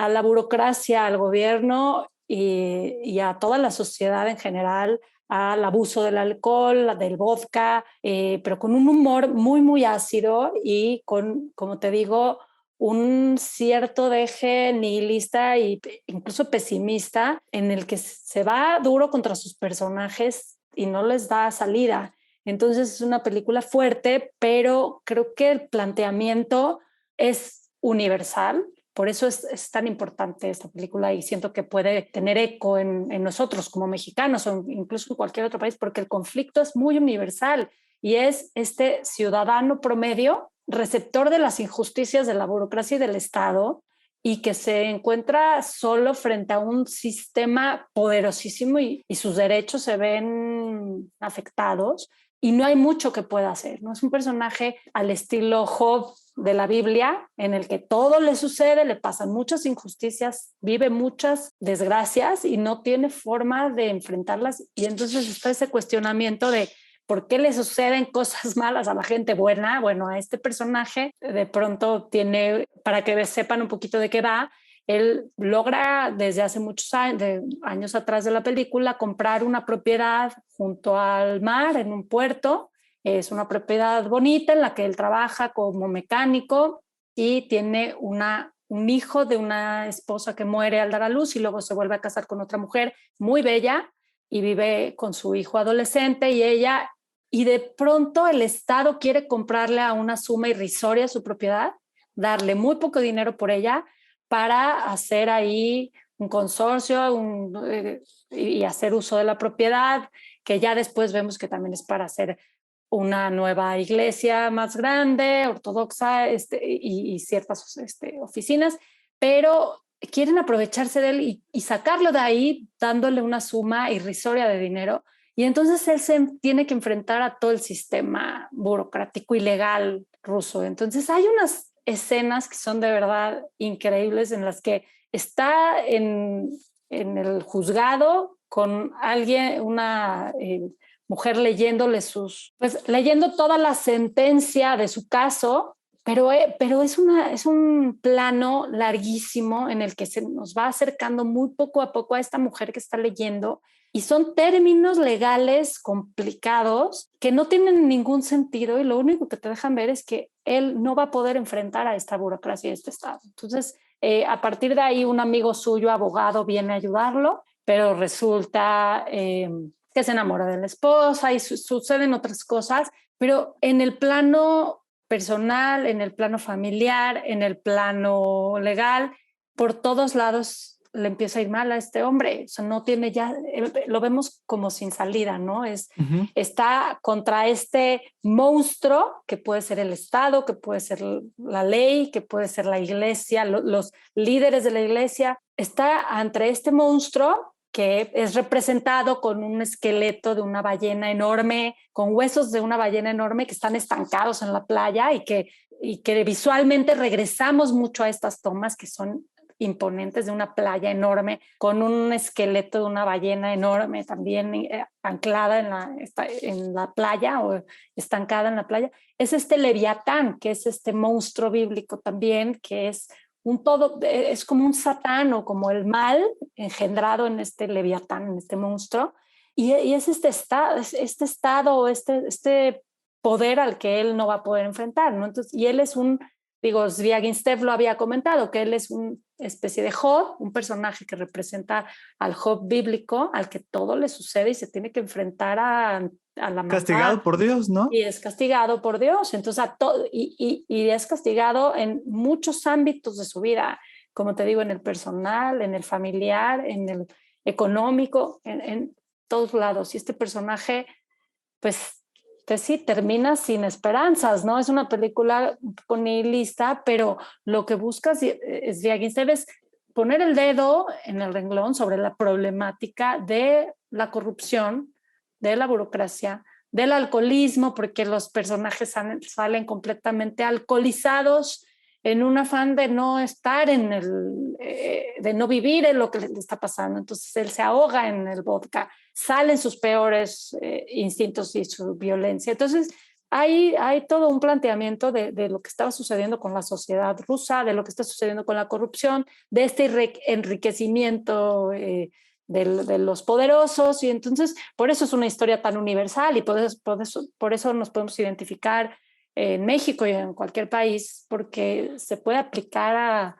la burocracia, al gobierno y a toda la sociedad en general, al abuso del alcohol, del vodka, pero con un humor muy, muy ácido y con, como te digo, un cierto deje nihilista e incluso pesimista en el que se va duro contra sus personajes y no les da salida. Entonces es una película fuerte, pero creo que el planteamiento es universal. Por eso es tan importante esta película y siento que puede tener eco en nosotros como mexicanos o incluso en cualquier otro país, porque el conflicto es muy universal y es este ciudadano promedio receptor de las injusticias de la burocracia y del Estado y que se encuentra solo frente a un sistema poderosísimo y sus derechos se ven afectados y no hay mucho que pueda hacer. ¿No? Es un personaje al estilo Job de la Biblia, en el que todo le sucede, le pasan muchas injusticias, vive muchas desgracias y no tiene forma de enfrentarlas. Y entonces está ese cuestionamiento de ¿por qué le suceden cosas malas a la gente buena? Bueno, a este personaje de pronto tiene, para que sepan un poquito de qué va, él logra desde hace muchos años atrás de la película comprar una propiedad junto al mar en un puerto. Es una propiedad bonita en la que él trabaja como mecánico y tiene un hijo de una esposa que muere al dar a luz y luego se vuelve a casar con otra mujer muy bella y vive con su hijo adolescente y de pronto el Estado quiere comprarle a una suma irrisoria su propiedad, darle muy poco dinero por ella para hacer ahí un consorcio y hacer uso de la propiedad, que ya después vemos que también es para hacer una nueva iglesia más grande, ortodoxa, y ciertas oficinas, pero quieren aprovecharse de él y sacarlo de ahí dándole una suma irrisoria de dinero. Y entonces él se tiene que enfrentar a todo el sistema burocrático y legal ruso. Entonces hay unas escenas que son de verdad increíbles en las que está en el juzgado con alguien, una mujer leyéndole pues leyendo toda la sentencia de su caso, pero es un plano larguísimo en el que se nos va acercando muy poco a poco a esta mujer que está leyendo y son términos legales complicados que no tienen ningún sentido y lo único que te dejan ver es que él no va a poder enfrentar a esta burocracia y a este Estado. Entonces, a partir de ahí, un amigo suyo, abogado, viene a ayudarlo, pero resulta que se enamora de la esposa y suceden otras cosas, pero en el plano personal, en el plano familiar, en el plano legal, por todos lados le empieza a ir mal a este hombre. O sea, no tiene ya, lo vemos como sin salida, ¿no? Ujú. Está contra este monstruo que puede ser el Estado, que puede ser la ley, que puede ser la iglesia, los líderes de la iglesia. Está ante este monstruo que es representado con un esqueleto de una ballena enorme, con huesos de una ballena enorme que están estancados en la playa y que visualmente regresamos mucho a estas tomas que son imponentes de una playa enorme, con un esqueleto de una ballena enorme también anclada en la playa o estancada en la playa. Es este Leviatán, que es este monstruo bíblico también, que es es como un satán o como el mal engendrado en este Leviatán, en este monstruo, y es este estado, este poder al que él no va a poder enfrentar, ¿no? Entonces, y él es digo, Zviagintsev lo había comentado, que él es una especie de Job, un personaje que representa al Job bíblico, al que todo le sucede y se tiene que enfrentar a la maldad. Castigado por Dios, ¿no? Y es castigado por Dios. Entonces, y es castigado en muchos ámbitos de su vida, como te digo, en el personal, en el familiar, en el económico, en todos lados. Y este personaje, pues sí, termina sin esperanzas, ¿no? Es una película un poco nihilista, pero lo que busca Zviagintsev es poner el dedo en el renglón sobre la problemática de la corrupción, de la burocracia, del alcoholismo, porque los personajes salen completamente alcoholizados en un afán de no estar de no vivir en lo que le está pasando. Entonces él se ahoga en el vodka, salen sus peores instintos y su violencia. Entonces hay todo un planteamiento de lo que estaba sucediendo con la sociedad rusa, de lo que está sucediendo con la corrupción, de este enriquecimiento de los poderosos, y entonces por eso es una historia tan universal y por eso nos podemos identificar en México y en cualquier país, porque se puede aplicar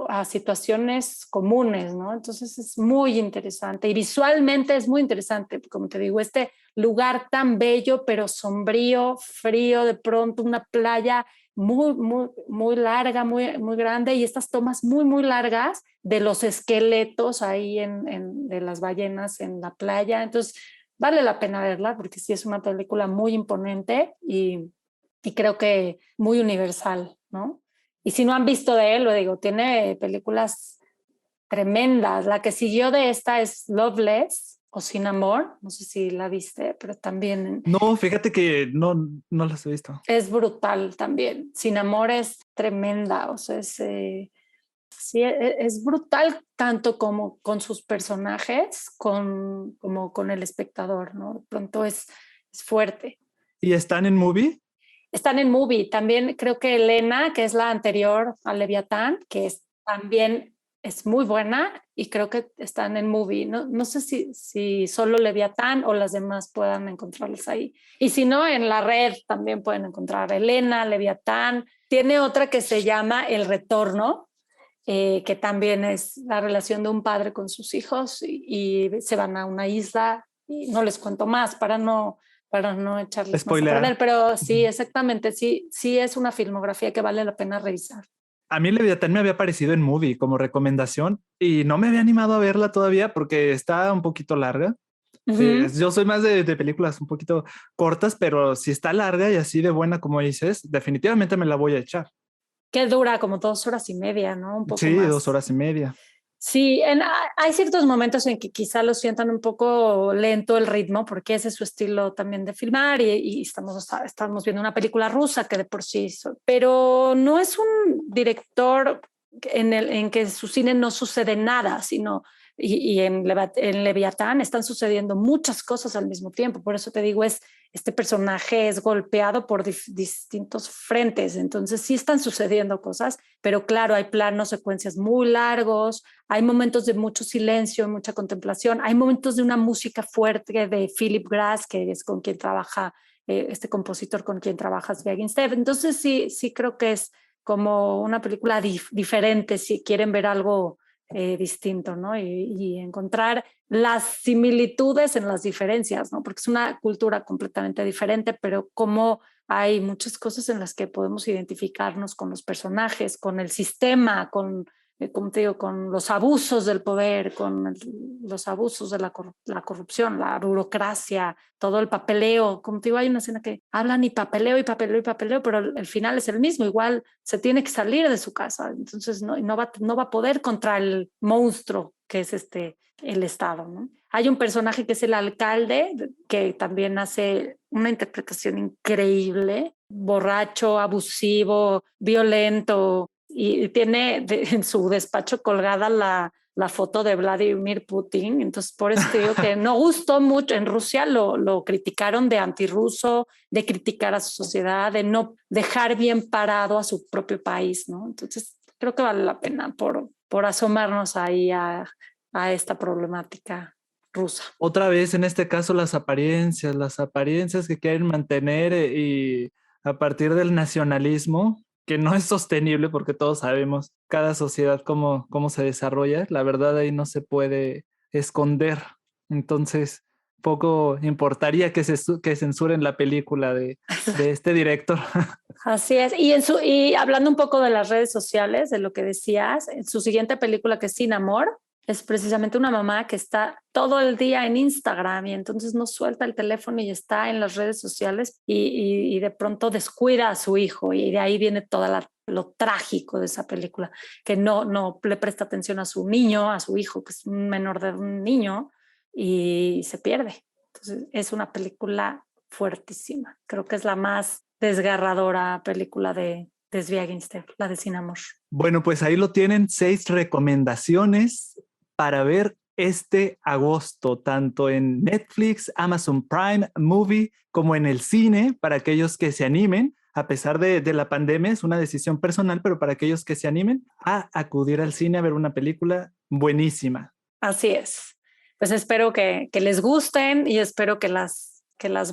a situaciones comunes, ¿no? Entonces es muy interesante y visualmente es muy interesante, como te digo, este lugar tan bello pero sombrío, frío, de pronto una playa muy, muy, muy larga, muy, muy grande, y estas tomas muy, muy largas de los esqueletos ahí de las ballenas en la playa. Entonces vale la pena verla porque sí es una película muy imponente y creo que muy universal, ¿no? Y si no han visto de él, lo digo, tiene películas tremendas. La que siguió de esta es Loveless o Sin Amor, no sé si la viste, pero también No, fíjate que no las he visto. es brutal también. Sin Amor es tremenda, o sea, sí, es brutal tanto como con sus personajes como con el espectador, ¿no? De pronto es fuerte. ¿Y están en Movie? Están en Movie. También creo que Elena, que es la anterior a Leviatán, también es muy buena, y creo que están en Movie. No sé si solo Leviatán o las demás puedan encontrarlas ahí. Y si no, en la red también pueden encontrar Elena, Leviatán. Tiene otra que se llama El Retorno, que también es la relación de un padre con sus hijos y se van a una isla, y no les cuento más para no echarles más a perder, pero sí, exactamente, sí es una filmografía que vale la pena revisar. A mí Leviatán me había aparecido en Movie como recomendación y no me había animado a verla todavía porque está un poquito larga. Yo soy más de películas un poquito cortas, pero si está larga y así de buena como dices, definitivamente me la voy a echar. Que dura como 2 horas y media, ¿no? Un poco Sí, más. 2 horas y media. Sí, hay ciertos momentos en que quizá lo sientan un poco lento el ritmo, porque ese es su estilo también de filmar, y estamos viendo una película rusa que de por sí, pero no es un director en que su cine no sucede nada, sino y en Leviatán están sucediendo muchas cosas al mismo tiempo. Por eso te digo, este personaje es golpeado por distintos frentes, entonces sí están sucediendo cosas, pero claro, hay planos, secuencias muy largos, hay momentos de mucho silencio, mucha contemplación, hay momentos de una música fuerte de Philip Glass, que es con quien trabaja, este compositor con quien trabaja Zviagintsev. Entonces sí creo que es como una película diferente si quieren ver algo distinto, ¿no? Y encontrar las similitudes en las diferencias, ¿no? Porque es una cultura completamente diferente, pero como hay muchas cosas en las que podemos identificarnos con los personajes, con el sistema, como te digo, con los abusos del poder, con los abusos de la corrupción, la burocracia, todo el papeleo. Como te digo, hay una escena que hablan y papeleo y papeleo y papeleo, pero el final es el mismo. Igual se tiene que salir de su casa, entonces no va a poder contra el monstruo que es el Estado, ¿no? Hay un personaje que es el alcalde, que también hace una interpretación increíble, borracho, abusivo, violento, y tiene en su despacho colgada la foto de Vladimir Putin. Entonces, por eso te digo que no gustó mucho. En Rusia lo criticaron de antirruso, de criticar a su sociedad, de no dejar bien parado a su propio país, ¿no? Entonces, creo que vale la pena por asomarnos ahí a esta problemática rusa. Otra vez, en este caso, las apariencias que quieren mantener y a partir del nacionalismo, que no es sostenible porque todos sabemos cada sociedad cómo se desarrolla, la verdad ahí no se puede esconder. Entonces, poco importaría que censuren la película de este director. Así es. Y hablando un poco de las redes sociales, de lo que decías, en su siguiente película, que es Sin Amor, es precisamente una mamá que está todo el día en Instagram y entonces no suelta el teléfono y está en las redes sociales y de pronto descuida a su hijo, y de ahí viene lo trágico de esa película, que no le presta atención a su niño, a su hijo, que es un menor de un niño, y se pierde. Entonces es una película fuertísima. Creo que es la más desgarradora película de Sviagintsev, la de Sin Amor. Bueno, pues ahí lo tienen, 6 recomendaciones para ver este agosto, tanto en Netflix, Amazon Prime, Movie, como en el cine, para aquellos que se animen. A pesar de la pandemia, es una decisión personal, pero para aquellos que se animen a acudir al cine a ver una película buenísima. Así es. Pues espero que les gusten y espero que las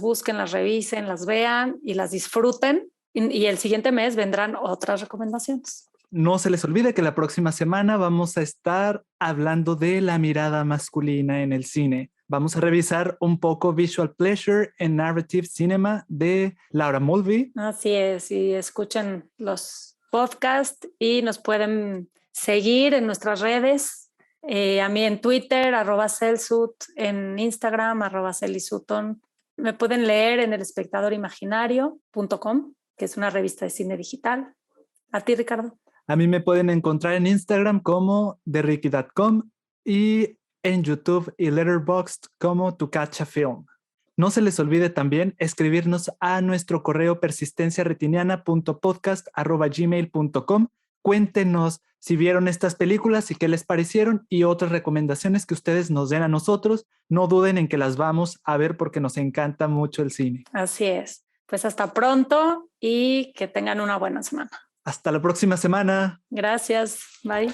busquen, las revisen, las vean y las disfruten. Y el siguiente mes vendrán otras recomendaciones. No se les olvide que la próxima semana vamos a estar hablando de la mirada masculina en el cine. Vamos a revisar un poco Visual Pleasure en Narrative Cinema de Laura Mulvey. Así es, y escuchen los podcasts y nos pueden seguir en nuestras redes. A mí en Twitter, @Celsut, en Instagram, @Celisuton. Me pueden leer en elespectadorimaginario.com, que es una revista de cine digital. ¿A ti, Ricardo? A mí me pueden encontrar en Instagram como TheRicky.com y en YouTube y Letterboxd como TuCatchAFilm. No se les olvide también escribirnos a nuestro correo persistenciaretiniana.podcast@gmail.com. Cuéntenos si vieron estas películas y qué les parecieron y otras recomendaciones que ustedes nos den a nosotros. No duden en que las vamos a ver porque nos encanta mucho el cine. Así es. Pues hasta pronto y que tengan una buena semana. Hasta la próxima semana. Gracias. Bye.